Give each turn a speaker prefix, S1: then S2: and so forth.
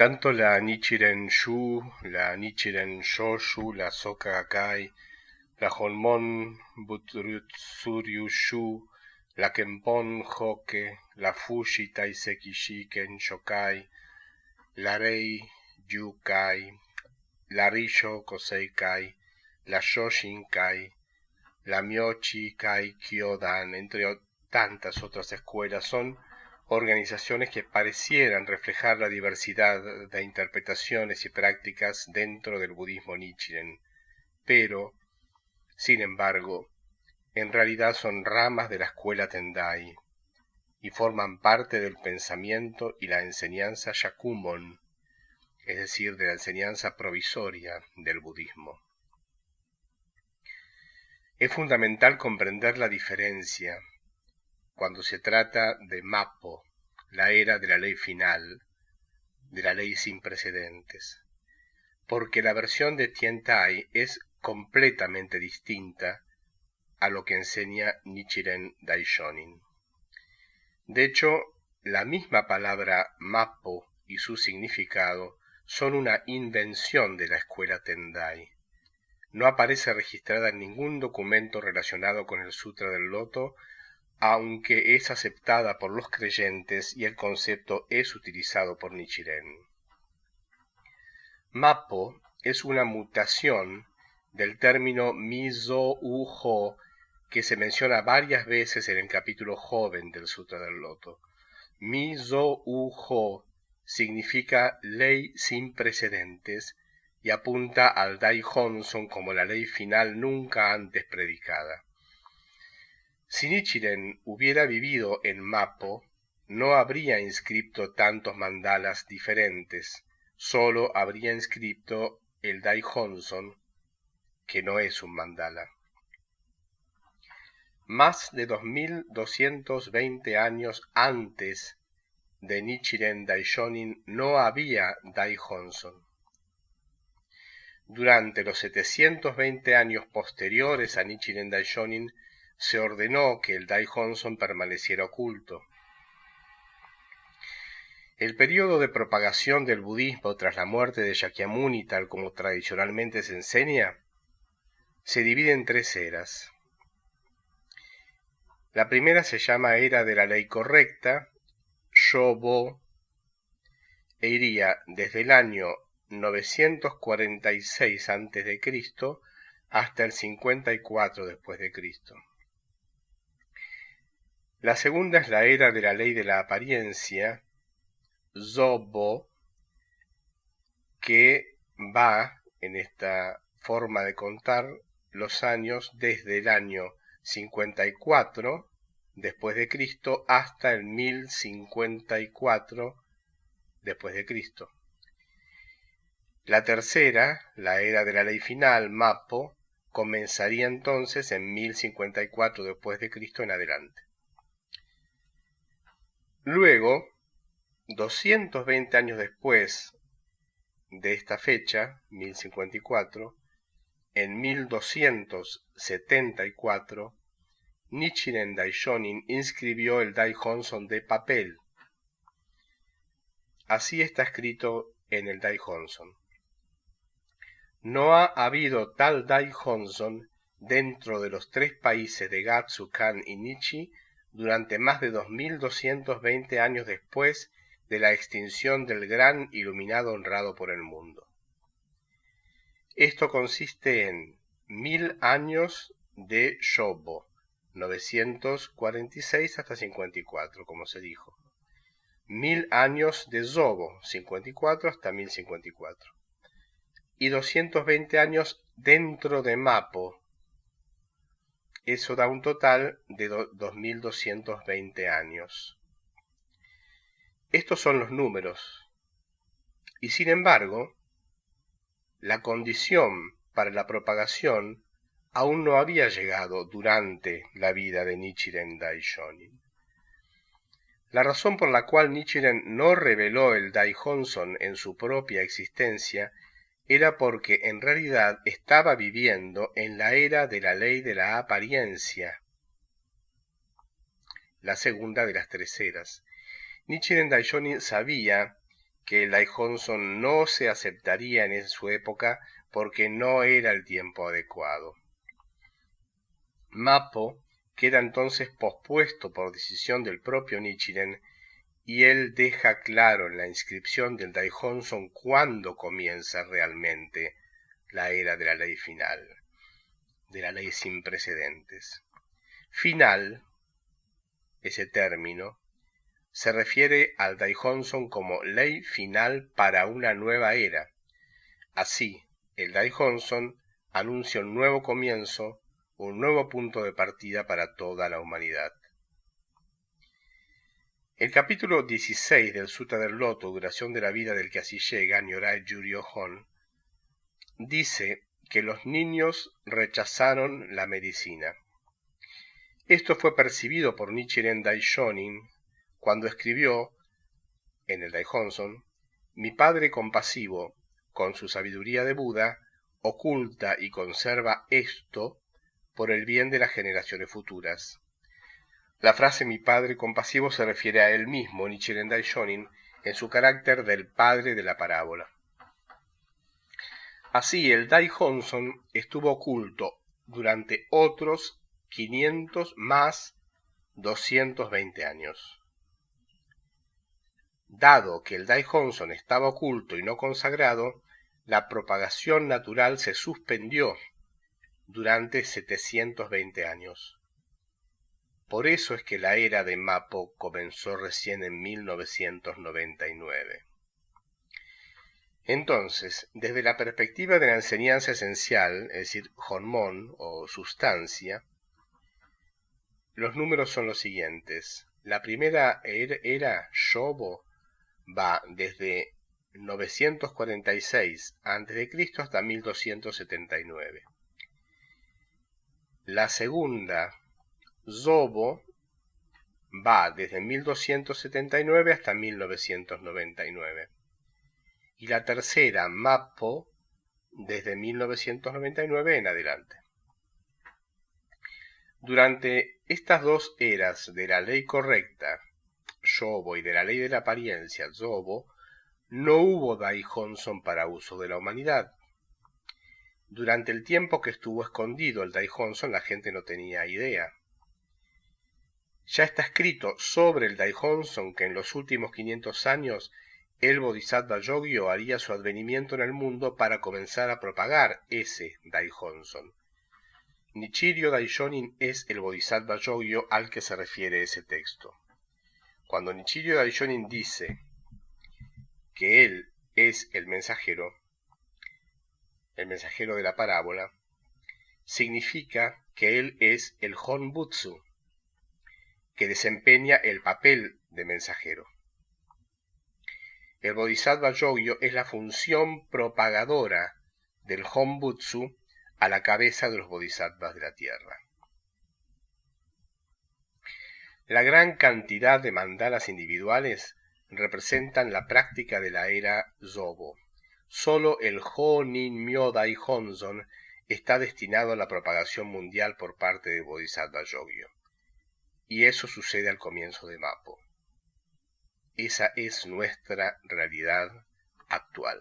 S1: Tanto la Nichiren Shu, la Nichiren Shoshu, la Soka Gakkai, la Honmon Butsuryu Shu, la Kenpon Hoke, la Fushi Taiseki Shiken Shokai, la Rei Yukai, la Risho Kosei Kai, la Shoshin Kai, la Myochi Kai Kyodan, entre tantas otras escuelas, son organizaciones que parecieran reflejar la diversidad de interpretaciones y prácticas dentro del budismo Nichiren, pero, sin embargo, en realidad son ramas de la escuela Tendai y forman parte del pensamiento y la enseñanza Shakyamon, es decir, de la enseñanza provisoria del budismo. Es fundamental comprender la diferencia cuando se trata de Mappo, la era de la ley final, de la ley sin precedentes, porque la versión de Tiantai es completamente distinta a lo que enseña Nichiren Daishonin. De hecho, la misma palabra Mappo y su significado son una invención de la escuela Tendai. No aparece registrada en ningún documento relacionado con el Sutra del Loto, aunque es aceptada por los creyentes y el concepto es utilizado por Nichiren. Mappo es una mutación del término Mizo-Ujo que se menciona varias veces en el capítulo joven del Sutra del Loto. Mizo-Ujo significa ley sin precedentes y apunta al Dai-Honson como la ley final nunca antes predicada. Si Nichiren hubiera vivido en Mappo, no habría inscrito tantos mandalas diferentes, solo habría inscrito el Dai-Honson, que no es un mandala. Más de 2220 años antes de Nichiren Daishonin no había Dai-Honson. Durante los 720 años posteriores a Nichiren Daishonin se ordenó que el Dai-Honson permaneciera oculto. El periodo de propagación del budismo tras la muerte de Shakyamuni, tal como tradicionalmente se enseña, se divide en tres eras. La primera se llama Era de la Ley Correcta, Shobo, e iría desde el año 946 a.C. hasta el 54 después de Cristo. La segunda es la Era de la Ley de la Apariencia, Zobo, que va, en esta forma de contar, los años desde el año 54 después de Cristo hasta el 1054 después de Cristo. La tercera, la Era de la Ley Final, Mappo, comenzaría entonces en 1054 después de Cristo en adelante. Luego, 220 años después de esta fecha, 1054, en 1274, Nichiren Daishonin inscribió el Dai-Honson de papel. Así está escrito en el Dai-Honson. No ha habido tal Dai-Honson dentro de los tres países de Gatsu, Kan y Nichi durante más de 2220 años después de la extinción del gran iluminado honrado por el mundo. Esto consiste en 1000 años de Shobo, 946 hasta 54, como se dijo. 1000 años de Zobo, 54 hasta 1054. Y 220 años dentro de Mappo. Eso da un total de 2220 años. Estos son los números. Y sin embargo, la condición para la propagación aún no había llegado durante la vida de Nichiren Daishonin. La razón por la cual Nichiren no reveló el Dai-Honson en su propia existencia era porque en realidad estaba viviendo en la era de la ley de la apariencia, la segunda de las tres eras. Nichiren Daishonin sabía que el Daihonson no se aceptaría en su época porque no era el tiempo adecuado. Mappo queda entonces pospuesto por decisión del propio Nichiren, y él deja claro en la inscripción del Daihonson cuándo comienza realmente la era de la ley final, de la ley sin precedentes. Final, ese término, se refiere al Daihonson como ley final para una nueva era. Así, el Daihonson anuncia un nuevo comienzo, un nuevo punto de partida para toda la humanidad. El capítulo 16 del Sutta del Loto, duración de la vida del que así llega, Nyorai Juryo-hon, dice que los niños rechazaron la medicina. Esto fue percibido por Nichiren Daishonin cuando escribió en el Daihonson: mi padre compasivo, con su sabiduría de Buda, oculta y conserva esto por el bien de las generaciones futuras. La frase mi padre compasivo se refiere a él mismo, Nichiren Daishonin, en su carácter del padre de la parábola. Así, el Daihonson estuvo oculto durante otros 500 más 220 años. Dado que el Daihonson estaba oculto y no consagrado, la propagación natural se suspendió durante 720 años. Por eso es que la era de Mappo comenzó recién en 1999. Entonces, desde la perspectiva de la enseñanza esencial, es decir, Honmon o sustancia, los números son los siguientes. La primera era, Shobo, va desde 946 a.C. hasta 1279. La segunda, Zobo, va desde 1279 hasta 1999. Y la tercera, Mappo, desde 1999 en adelante. Durante estas dos eras de la ley correcta, Shobo, y de la ley de la apariencia, Zobo, no hubo Daihonson para uso de la humanidad. Durante el tiempo que estuvo escondido el Daihonson, la gente no tenía idea. Ya está escrito sobre el Daihonson que en los últimos 500 años el Bodhisattva Yogyo haría su advenimiento en el mundo para comenzar a propagar ese Daihonson. Nichiren Daishonin es el Bodhisattva Yogyo al que se refiere ese texto. Cuando Nichiren Daishonin dice que él es el mensajero de la parábola, significa que él es el Honbutsu, que desempeña el papel de mensajero. El Bodhisattva Yogyo es la función propagadora del Honbutsu a la cabeza de los Bodhisattvas de la Tierra. La gran cantidad de mandalas individuales representan la práctica de la era Zobo. Solo el Ho-Nin-Myo Daihonson está destinado a la propagación mundial por parte de Bodhisattva Yogyo. Y eso sucede al comienzo de Mappo. Esa es nuestra realidad actual.